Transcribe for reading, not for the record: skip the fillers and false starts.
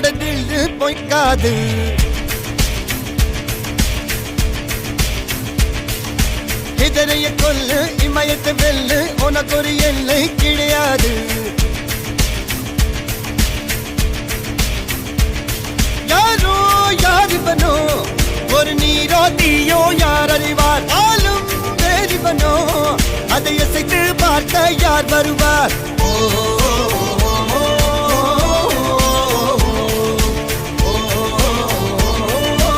என்னோட தில்லு பொய்க்காது. இதரைய கொல்லு இமயத்தை வெல்லு உனக்கு ஒரு எல்லை கிடையாது. யாரோ யாரிவனோ ஒரு நீரோ தீயோ யார் அறிவார். ஆளும் வேறிவனோ அதை அசைத்து பார்க்க யார் வருவார். ஓ